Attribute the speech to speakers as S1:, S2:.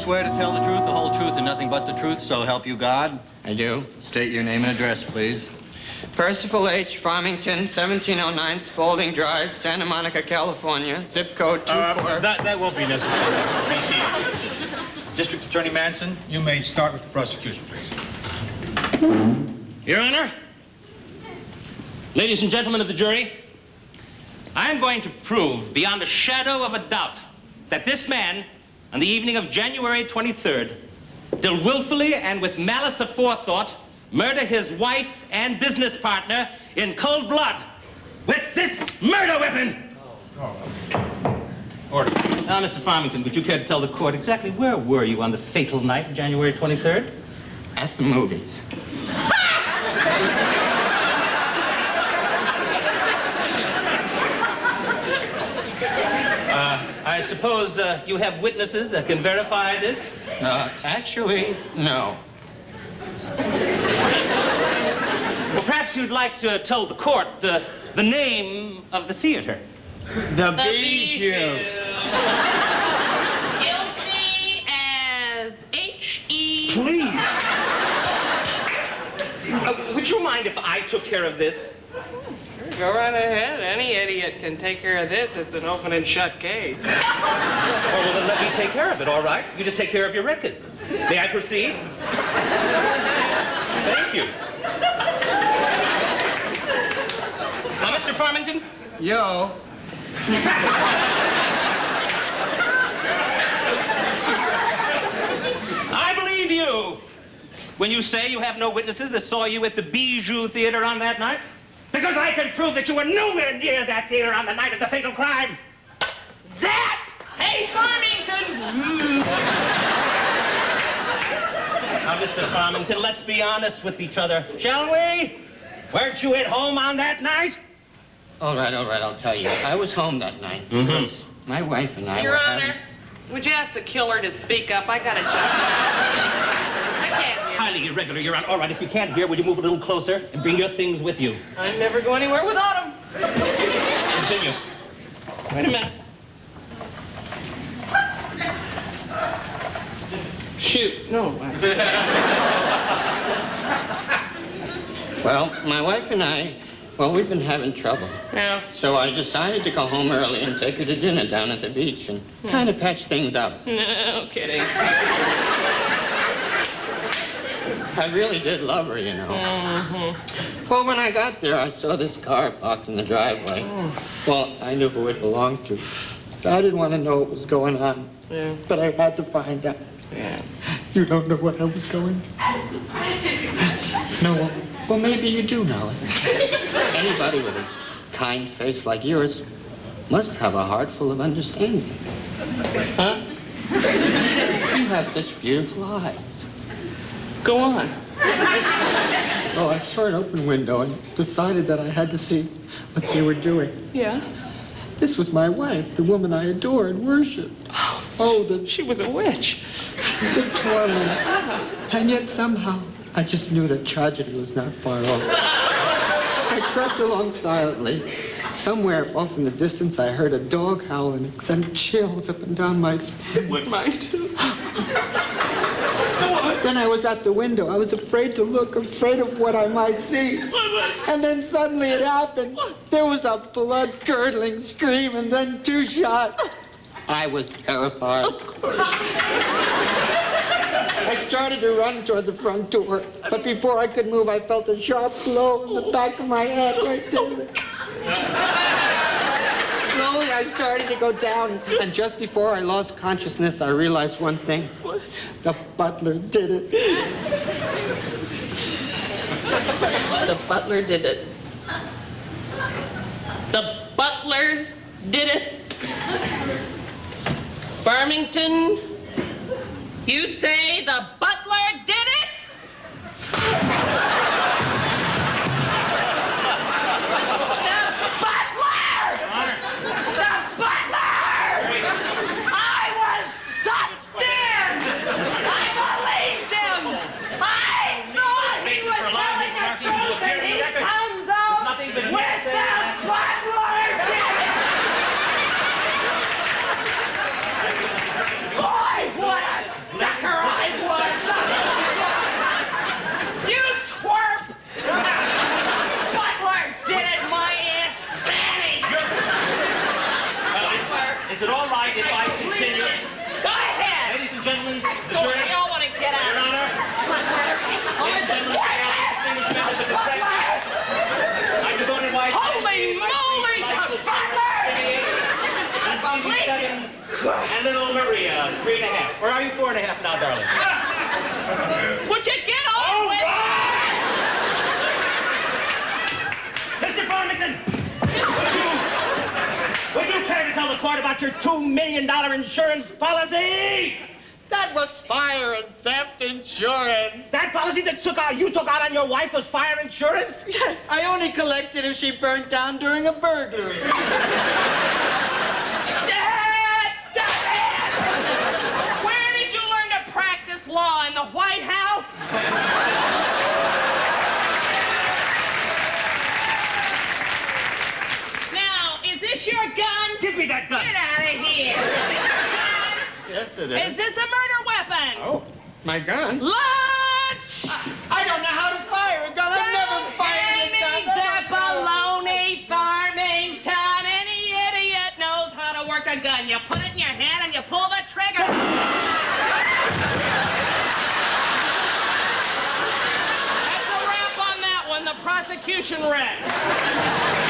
S1: swear to tell the truth, the whole truth, and nothing but the truth, so help you God?
S2: I do.
S1: State your name and address, please.
S2: Percival H. Farmington, 1709 Spaulding Drive, Santa Monica, California, zip code 24...
S3: That won't be necessary. Be seated. District Attorney Manson, you may start with the prosecution, please.
S4: Your Honor, ladies and gentlemen of the jury, I'm going to prove beyond a shadow of a doubt that this man, on the evening of January 23rd, did willfully and with malice aforethought murder his wife and business partner in cold blood with this murder weapon.
S3: Order.
S4: Now, Mr. Farmington, would you care to tell the court exactly where were you on the fatal night of January 23rd?
S2: At the movies.
S4: I suppose you have witnesses that can verify this?
S2: Actually, no.
S4: Well, perhaps you'd like to tell the court the name of the theater.
S2: The Bijou.
S5: Guilty as H-E...
S4: Please. Would you mind if I took care of this?
S6: Go right ahead. Any idiot can take care of this. It's an open and shut case.
S4: Oh, well, then let me take care of it, all right? You just take care of your records. May I proceed? Thank you. Now, Mr. Farmington?
S2: Yo.
S4: I believe you when you say you have no witnesses that saw you at the Bijou Theater on that night. Because I can prove that you were nowhere near that theater on the night of the fatal crime. That!
S5: Hey, Farmington!
S4: Now, Mr. Farmington, let's be honest with each other, shall we? Weren't you at home on that night?
S2: All right, I'll tell you. I was home that night because my wife and I
S6: Your
S2: were
S6: Honor,
S2: having...
S6: would you ask the killer to speak up? I got a job. I can't hear.
S4: Highly irregular, Your Honor. All right, if you can't hear, would you move a little closer and bring your things with you?
S6: I never go anywhere without him.
S4: Continue. Wait a minute.
S6: Shoot. No.
S2: Well, my wife and I, we've been having trouble.
S6: Yeah.
S2: So I decided to go home early and take her to dinner down at the beach and kind of patch things up.
S6: No kidding.
S2: I really did love her, you know. Well, when I got there, I saw this car parked in the driveway. Well, I knew who it belonged to. I didn't want to know what was going on.
S6: Yeah.
S2: But I had to find out.
S6: Yeah.
S2: You don't know what I was going through? No. Well, maybe you do know it. Anybody with a kind face like yours must have a heart full of understanding.
S6: Huh?
S2: You have such beautiful eyes.
S6: Go on.
S2: Well, I saw an open window and decided that I had to see what they were doing.
S6: Yeah?
S2: This was my wife, the woman I adore and worship.
S6: She was a witch.
S2: The torment. And yet somehow, I just knew that tragedy was not far off. I crept along silently. Somewhere off in the distance, I heard a dog howl, and it sent chills up and down my spine.
S6: Mine too.
S2: Then I was at the window. I was afraid to look, afraid of what I might see. And then suddenly it happened. There was a blood-curdling scream and then 2 shots. I was terrified.
S6: Of course.
S2: I started to run toward the front door, but before I could move, I felt a sharp blow in the back of my head right there. Slowly, I started to go down, and just before I lost consciousness, I realized one thing.
S6: What?
S2: The butler did it.
S6: The butler did it. The butler did it. Farmington, you say the butler did it?
S4: little Maria, 3.5. Or are you 4.5 now, darling?
S5: Would you get on
S4: All
S5: with
S4: right! Mr. Farmington, would you care to tell the court about your $2 million insurance policy?
S2: That was fire and theft insurance.
S4: That policy that you took out on your wife was fire insurance?
S2: Yes, I only collected if she burnt down during a burglary.
S5: Where did you learn to practice law? In the White House? Now, is this your gun?
S4: Give me that gun.
S5: Get out of here. Is this your gun?
S2: Yes, it
S5: Is this a murder weapon?
S2: Oh, my gun?
S5: Lunch!
S2: I don't know how to fire a gun. I've never fired a gun.
S5: That baloney, Farmington. Any idiot knows how to work a gun. You put it in your hand and you pull the trigger. That's a wrap on that one. The prosecution rests.